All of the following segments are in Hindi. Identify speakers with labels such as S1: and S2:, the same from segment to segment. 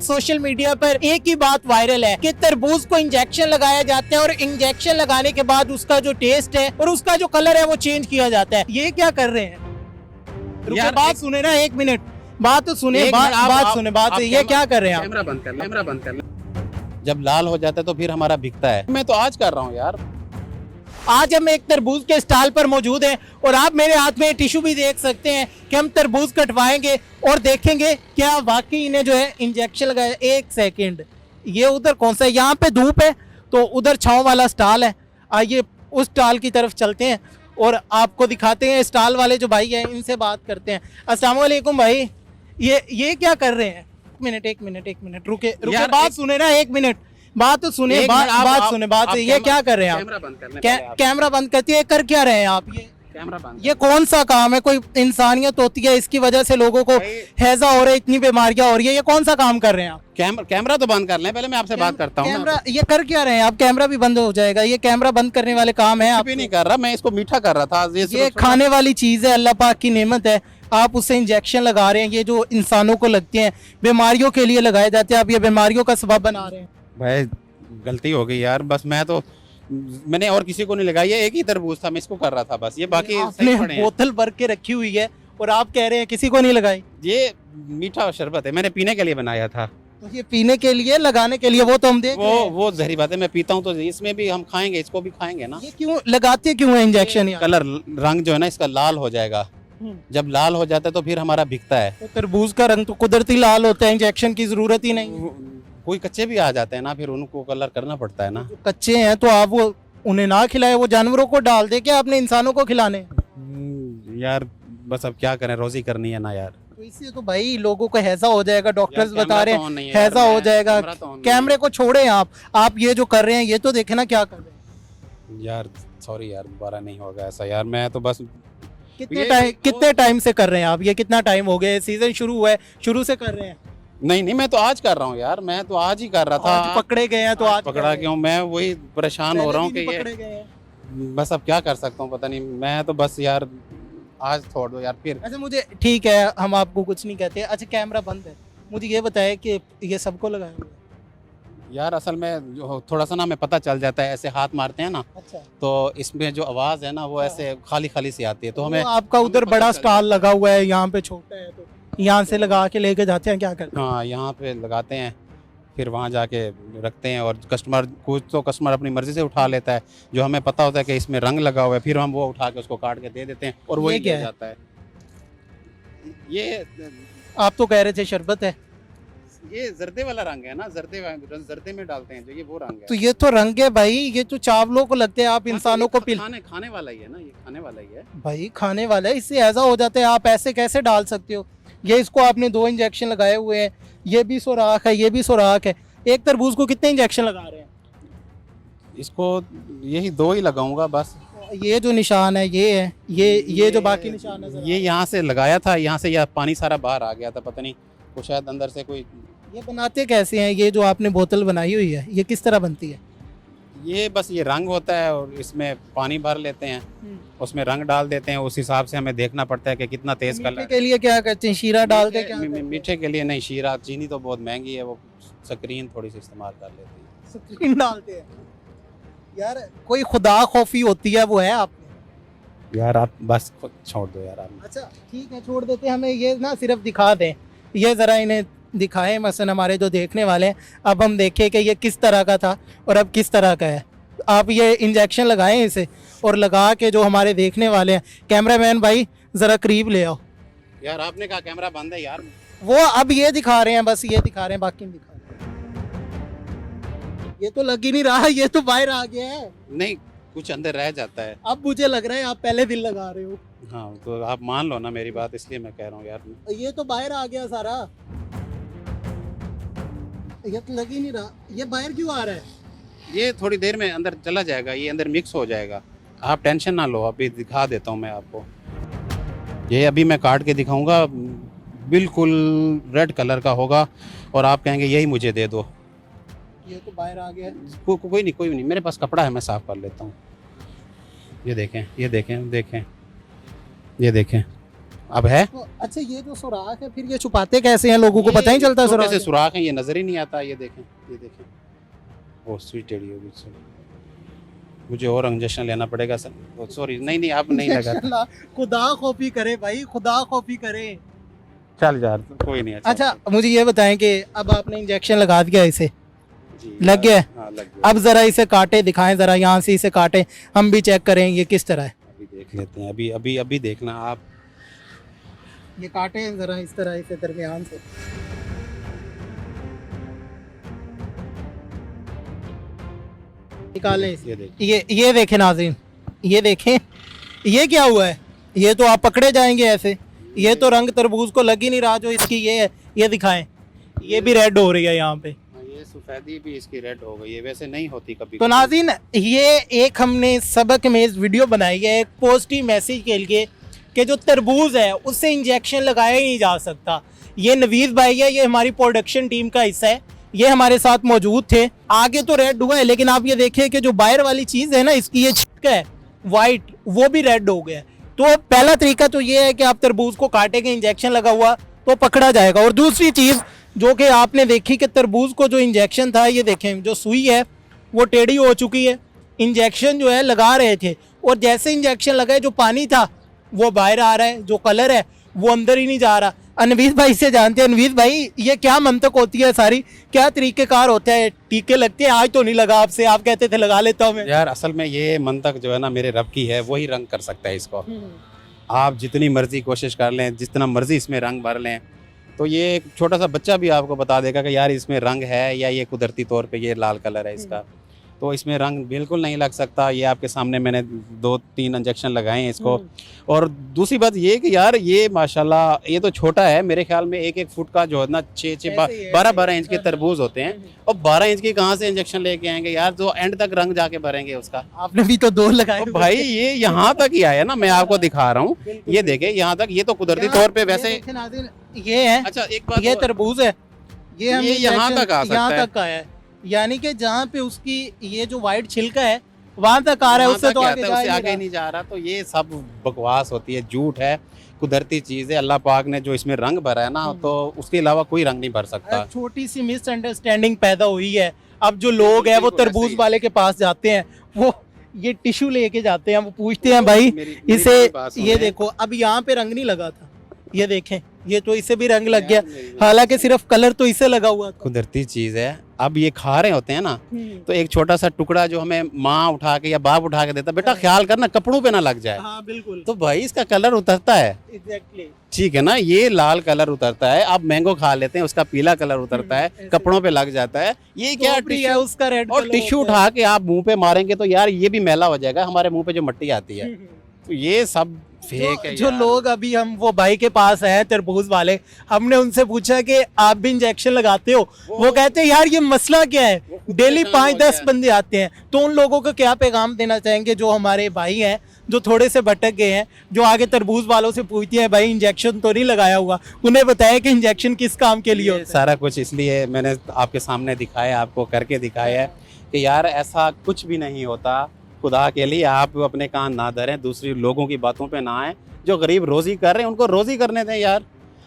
S1: सोशल मीडिया पर एक ही बात वायरल है कि तरबूज को इंजेक्शन लगाया जाता है और इंजेक्शन लगाने के बाद उसका जो टेस्ट है और उसका जो कलर है वो चेंज किया जाता है। ये क्या कर रहे हैं? रुकिए, बात सुने ना, एक मिनट, बात तो सुने, बात सुने, बात ये क्या कर रहे हैं आप?
S2: कैमरा बंद कर ले। जब लाल हो जाता है तो फिर हमारा बिकता है। मैं तो आज कर रहा हूँ यार।
S1: आज हम एक तरबूज के स्टॉल पर मौजूद हैं और आप मेरे हाथ में टिश्यू भी देख सकते हैं कि हम तरबूज कटवाएंगे और देखेंगे क्या वाकई इन्हें जो है इंजेक्शन लगाया। एक सेकंड, ये उधर कौन सा है? यहाँ पे धूप है तो उधर छांव वाला स्टॉल है। आइए उस स्टॉल की तरफ चलते हैं और आपको दिखाते हैं। स्टॉल वाले जो भाई हैं इनसे बात करते हैं। अस्सलाम वालेकुम भाई, ये क्या कर रहे हैं? एक मिनट रुके, बात सुने ना, एक मिनट, बात तो सुने, बात सुने, बात ये क्या कर रहे हैं आप?
S2: कैमरा बंद करने
S1: कैमरा बंद करती है, कर क्या रहे हैं आप?
S2: कैमरा बंद।
S1: ये कौन सा काम है? कोई इंसानियत होती है, इसकी वजह से लोगों को हैजा हो रहा है, इतनी बीमारियां हो रही है, ये कौन सा काम कर रहे हैं आप?
S2: कैमरा तो बंद कर लें, पहले मैं आपसे बात करता हूँ।
S1: कैमरा ये कर क्या रहे हैं आप? कैमरा भी बंद हो जाएगा, ये कैमरा बंद करने वाले काम है? आप
S2: भी नहीं कर रहा, मैं इसको मीठा कर रहा था।
S1: ये खाने वाली चीज है, अल्लाह पाक की नेमत है, आप उससे इंजेक्शन लगा रहे हैं। ये जो इंसानों को लगते हैं, बीमारियों के लिए लगाए जाते हैं, आप ये बीमारियों का सबब बना रहे हैं।
S2: भाई गलती हो गई यार, बस मैंने और किसी को नहीं लगाई, ये एक ही तरबूज था, मैं इसको कर रहा था बस। ये बाकी
S1: आपने बोतल भर के रखी हुई है और आप कह रहे हैं किसी को नहीं लगाई।
S2: ये मीठा शरबत है, मैंने पीने के लिए बनाया था।
S1: तो ये पीने के लिए, लगाने के लिए, वो तो हम देख रहे हैं।
S2: वो जहरी बात है, मैं पीता हूँ तो इसमें भी हम खाएंगे, इसको भी खाएंगे ना।
S1: ये क्यों लगाते क्यों है इंजेक्शन?
S2: कलर रंग जो है ना इसका लाल हो जाएगा। जब लाल हो जाता है तो फिर हमारा बिकता है।
S1: तो तरबूज का रंग तो कुदरती लाल होता है, इंजेक्शन की जरूरत ही नहीं।
S2: कोई कच्चे भी आ जाते हैं ना, फिर उनको कलर करना पड़ता है ना।
S1: कच्चे हैं तो आप वो उन्हें ना खिलाए, वो जानवरों को डाल दे क्या आपने इंसानों को खिलाने?
S2: यार बस अब क्या करें, रोजी करनी है ना यार।
S1: तो इससे तो भाई लोगों को हैजा हो जाएगा, डॉक्टर्स बता रहे हैं हैजा हो जाएगा। कैमरे को छोड़े आप ये जो कर रहे हैं ये तो देखे ना क्या कर रहे हैं।
S2: यार सॉरी यार, दोबारा नहीं होगा ऐसा यार। मैं तो बस
S1: कितने टाइम से कर रहे हैं आप? ये कितना टाइम हो गया? सीजन शुरू हुआ है, शुरू से कर रहे हैं?
S2: नहीं, मैं तो आज कर रहा हूँ यार, मैं तो आज ही कर रहा था।
S1: आज पकड़े गए हैं तो आज
S2: पकड़ा क्यों? मैं वही परेशान हो रहा हूँ कि ये बस अब क्या कर सकता हूँ, पता नहीं। मैं तो बस यार आज छोड़ दो यार फिर।
S1: अच्छा मुझे ठीक है, हम आपको कुछ नहीं कहते। अच्छा कैमरा बंद है, मुझे ये बताया कि ये सबको लगाया हुआ है?
S2: यार असल में जो थोड़ा सा ना हमें पता चल जाता है, ऐसे हाथ मारते हैं ना।
S1: अच्छा।
S2: तो इसमें जो आवाज़ है ना वो ऐसे खाली खाली सी आती है, तो हमें
S1: आपका उधर बड़ा स्टॉल लगा हुआ है, यहाँ पे छोटा है, तो यहाँ से लगा के लेके जाते हैं, क्या करते हैं?
S2: हाँ, यहाँ पे लगाते हैं, फिर वहाँ जाके रखते हैं। और कस्टमर, कुछ तो कस्टमर अपनी मर्जी से उठा लेता है, जो हमें पता होता है कि इसमें रंग लगा हुआ है, फिर हम वो उठा के उसको काट के दे देते हैं और वही
S1: क्या
S2: जाता है। ये
S1: आप तो कह रहे थे शरबत है।
S2: ये जर्दे वाला रंग है ना, जर्दे में डालते हैं जो, ये वो रंग है।
S1: तो ये तो रंग है भाई, ये तो चावलों को लगते हैं, आप इंसानों को
S2: खाने वाला ही है ना, ये खाने वाला ही है
S1: भाई, खाने वाला है, इससे ऐसा हो जाता है। आप ऐसे कैसे डाल सकते हो? ये इसको आपने 2 इंजेक्शन लगाए हुए हैं, ये भी सुराख है, ये भी सुराख है। एक तरबूज को कितने इंजेक्शन लगा रहे हैं?
S2: इसको यही 2 ही लगाऊंगा बस।
S1: ये जो निशान है ये है, ये जो बाकी निशान है,
S2: ये यहाँ से लगाया था, यहाँ से यह पानी सारा बाहर आ गया था, पता नहीं वो शायद अंदर से कोई।
S1: ये बनाते कैसे हैं? ये जो आपने बोतल बनाई हुई है ये किस तरह बनती है?
S2: ये बस ये रंग होता है और इसमें पानी भर लेते हैं, उसमें रंग डाल देते हैं। उस हिसाब से हमें देखना पड़ता है कि कितना तेज कलर।
S1: के लिए क्या करते हैं? शीरा डालते हैं क्या?
S2: मीठे के लिए नहीं, शीरा, चीनी तो बहुत महंगी है, वो स्क्रीन थोड़ी सी इस्तेमाल कर लेते हैं।
S1: स्क्रीन डालते हैं यार, कोई खुदा खौफी होती है वो है आप
S2: यार? आप बस छोड़ दो यार आप।
S1: अच्छा ठीक है, छोड़ देते हैं। हमें ये ना सिर्फ दिखा दें, ये ज़रा इन्हें दिखाएं, मसलन हमारे जो देखने वाले हैं। अब हम देखें कि ये किस तरह का था और अब किस तरह का है। आप ये इंजेक्शन लगाएं इसे और लगा के जो हमारे देखने वाले हैं, कैमरामैन भाई ज़रा करीब ले आओ
S2: यार। आपने कहा कैमरा बंद है यार।
S1: वो अब ये दिखा रहे हैं, बस ये दिखा रहे हैं, बाकी नहीं दिखा रहे। ये तो लग ही नहीं रहा, ये तो बाहर आ गया है।
S2: नहीं, कुछ अंदर रह जाता है।
S1: अब मुझे लग रहा है आप पहले दिल लगा रहे हो।
S2: हाँ तो आप मान लो ना मेरी बात, इसलिए मैं कह रहा हूँ यार।
S1: ये तो बाहर आ गया सारा, ये तो लग ही नहीं रहा। ये बाहर क्यों आ रहा है?
S2: ये थोड़ी देर में अंदर चला जाएगा, ये अंदर मिक्स हो जाएगा, आप टेंशन ना लो। अभी दिखा देता हूँ मैं आपको, ये अभी मैं काट के दिखाऊंगा, बिल्कुल रेड कलर का होगा और आप कहेंगे यही मुझे दे दो।
S1: ये तो बाहर आ गया।
S2: कोई नहीं, मेरे पास कपड़ा है, मैं साफ कर लेता हूँ। ये देखें, ये देखें, देखें, ये देखें, अब है
S1: तो अच्छा ये जो सुराख है फिर ये छुपाते कैसे हैं, लोगों को पता ही चलता
S2: छोटे
S1: सुराख
S2: से
S1: है?
S2: सुराख है, ये नजर ही नहीं आता। ये देखें, ये देखें, वो सुई टेढ़ी होगी इससे। मुझे और इंजेक्शन लेना पड़ेगा सर। सॉरी, नहीं नहीं, आप नहीं लगा।
S1: इंशाल्लाह, खुदा खौफी करे भाई, खुदा खौफी करे।
S2: चल यार, कोई नहीं।
S1: अच्छा मुझे ये बताएं कि अब आपने इंजेक्शन लगा दिया इसे,
S2: जी,
S1: लग गया है?
S2: हाँ, लग गया।
S1: अब जरा इसे काटे दिखाएं, जरा यहाँ से इसे काटें, हम भी चेक करें ये किस तरह है।
S2: अभी देख लेते हैं, अभी अभी अभी देखना आप।
S1: ये काटें जरा इस तरह इसे दरमियान से। निकालें इसे।
S2: ये देखिए,
S1: ये देखें नाज़रीन, ये देखें, ये क्या हुआ है? ये तो आप पकड़े जाएंगे ऐसे। ये तो रंग तरबूज को लग ही नहीं रहा जो इसकी ये है। ये दिखाएं, ये भी रेड हो रही है यहाँ पे।
S2: ये सफेदी भी इसकी रेड हो गई है, वैसे नहीं होती कभी।
S1: तो नाज़रीन ये एक हमने सबक में वीडियो बनाई है एक पॉजिटिव मैसेज के लिए कि जो तरबूज है उससे इंजेक्शन लगाया ही नहीं जा सकता। ये नवीद भाई है, ये हमारी प्रोडक्शन टीम का हिस्सा है, ये हमारे साथ मौजूद थे। आगे तो रेड हुआ है, लेकिन आप ये देखिए कि जो बाहर वाली चीज़ है ना इसकी, ये छिटका है वाइट, वो भी रेड हो गया है। तो पहला तरीका तो ये है कि आप तरबूज को काटेंगे, इंजेक्शन लगा हुआ तो पकड़ा जाएगा। और दूसरी चीज़ जो कि आपने देखी कि तरबूज को जो इंजेक्शन था, ये देखें जो सुई है वो टेढ़ी हो चुकी है। इंजेक्शन जो है लगा रहे थे और जैसे इंजेक्शन लगाए जो पानी था वो बाहर आ रहा है, जो कलर है वो अंदर ही नहीं जा रहा। अनवीर भाई से जानते हैं, अनवीर भाई ये क्या मंतक होती है सारी, क्या तरीक़ेकार होता है? टीके लगते हैं, आज तो नहीं लगा आपसे, आप कहते थे लगा लेता हूँ मैं।
S2: यार असल में ये मंतक जो है ना मेरे रब की है, वही रंग कर सकता है इसको। आप जितनी मर्जी कोशिश कर लें, जितना मर्जी इसमें रंग भर लें, तो ये एक छोटा सा बच्चा भी आपको बता देगा कि यार इसमें रंग है या ये कुदरती तौर पे ये लाल कलर है इसका। तो इसमें रंग बिल्कुल नहीं लग सकता। ये आपके सामने मैंने 2-3 इंजेक्शन लगाए हैं इसको। और दूसरी बात ये कि यार ये माशाल्लाह ये तो छोटा है, मेरे ख्याल में 1-1 फुट का जो है ना 12-12 इंच के तरबूज होते हैं, और 12 इंच की कहाँ से इंजेक्शन लेके आएंगे यार, जो एंड तक रंग जाके भरेंगे उसका।
S1: आपने भी तो 2 लगाए।
S2: तो भाई ये यहाँ तक ही आया ना, मैं आपको दिखा रहा हूँ, ये देखे यहाँ तक। ये तो कुदरती तौर पे वैसे
S1: ये है।
S2: अच्छा एक बात
S1: ये तरबूज है, ये हमने
S2: यहाँ तक आ सकता
S1: यहाँ
S2: है।
S1: तक आया है, यानी कि जहाँ पे उसकी ये जो वाइट छिलका है वहां तक आ रहा है, उससे तो आगे
S2: उससे आगे नहीं जा रहा। तो ये सब बकवास होती है, झूठ है, कुदरती चीज है। अल्लाह पाक ने जो इसमें रंग भरा है ना, तो उसके अलावा कोई रंग नहीं भर सकता।
S1: छोटी सी मिसअंडरस्टैंडिंग पैदा हुई है। अब जो लोग हैं वो तरबूज वाले के पास जाते हैं, वो ये टिश्यू लेके जाते हैं, वो पूछते हैं भाई इसे, ये देखो अब यहाँ पे रंग नहीं लगा था, ये देखें ये तो इसे भी रंग लग गया, हालांकि सिर्फ कलर तो इसे लगा हुआ था।
S2: कुदरती चीज है। अब ये खा रहे होते हैं ना, तो एक छोटा सा टुकड़ा जो हमें माँ उठा के या बाप उठा के देता, बेटा ख्याल करना कपड़ों पे ना लग जाए।
S1: हाँ बिल्कुल,
S2: तो भाई इसका कलर उतरता है।
S1: एग्जैक्टली
S2: ठीक है ना, ये लाल कलर उतरता है। आप मैंगो खा लेते हैं, उसका पीला कलर उतरता है, कपड़ों पे लग जाता है। ये क्या
S1: है उसका रेड,
S2: और टिश्यू उठा के आप मुंह पे मारेंगे तो यार ये भी मैला हो जाएगा, हमारे मुंह पे जो मट्टी आती है। तो ये सब फेक है
S1: जो
S2: यार।
S1: लोग अभी हम वो भाई के पास हैं तरबूज वाले, हमने उनसे पूछा कि आप भी इंजेक्शन लगाते हो, वो कहते हैं यार ये मसला क्या है, डेली 5-10 बंदे आते हैं। तो उन लोगों को क्या पैगाम देना चाहेंगे जो हमारे भाई हैं जो थोड़े से भटक गए हैं, जो आगे तरबूज वालों से पूछते हैं भाई इंजेक्शन तो नहीं लगाया हुआ, उन्हें बताया कि इंजेक्शन किस काम के लिए होता है।
S2: सारा कुछ इसलिए मैंने आपके सामने दिखाया, आपको करके दिखाया है कि यार ऐसा कुछ भी नहीं होता। खुदा के लिए आप अपने कान ना धरें, दूसरी लोगों की बातों पे ना आए। जो गरीब रोजी कर रहे हैं उनको रोजी करने दें यार।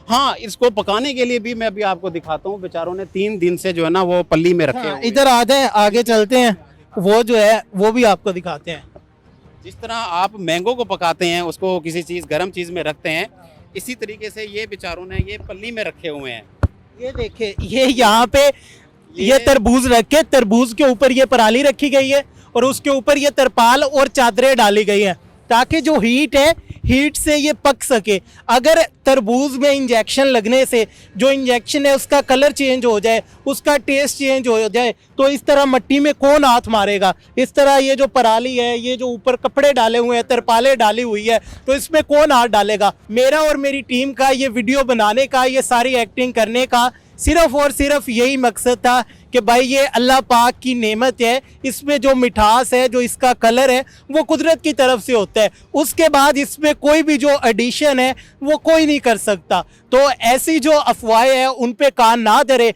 S2: हाँ, इसको पकाने के लिए भी मैं अभी आपको दिखाता हूँ, बेचारों ने 3 दिन से जो है ना वो पल्ली में रखे हुए।
S1: इधर आ जाए, आगे चलते हैं, वो जो है वो भी आपको दिखाते हैं।
S2: जिस तरह आप मैंगो को पकाते हैं, उसको किसी चीज़ गर्म चीज़ में रखते हैं, इसी तरीके से ये बेचारों ने ये पल्ली में रखे हुए हैं।
S1: ये देखिए, ये यहाँ पे ये तरबूज रख के, तरबूज के ऊपर ये पराली रखी गई है और उसके ऊपर ये तरपाल और चादरें डाली गई हैं ताकि जो हीट है, हीट से ये पक सके। अगर तरबूज में इंजेक्शन लगने से जो इंजेक्शन है उसका कलर चेंज हो जाए, उसका टेस्ट चेंज हो जाए, तो इस तरह मिट्टी में कौन हाथ मारेगा? इस तरह ये जो पराली है, ये जो ऊपर कपड़े डाले हुए हैं, तरपालें डाली हुई है, तो इसमें कौन हाथ डालेगा? मेरा और मेरी टीम का ये वीडियो बनाने का, ये सारी एक्टिंग करने का सिर्फ और सिर्फ यही मकसद था कि भाई ये अल्लाह पाक की नेमत है, इसमें जो मिठास है, जो इसका कलर है, वो कुदरत की तरफ से होता है। उसके बाद इसमें कोई भी जो एडिशन है वो कोई नहीं कर सकता। तो ऐसी जो अफवाहें हैं उन पे कान ना धरे।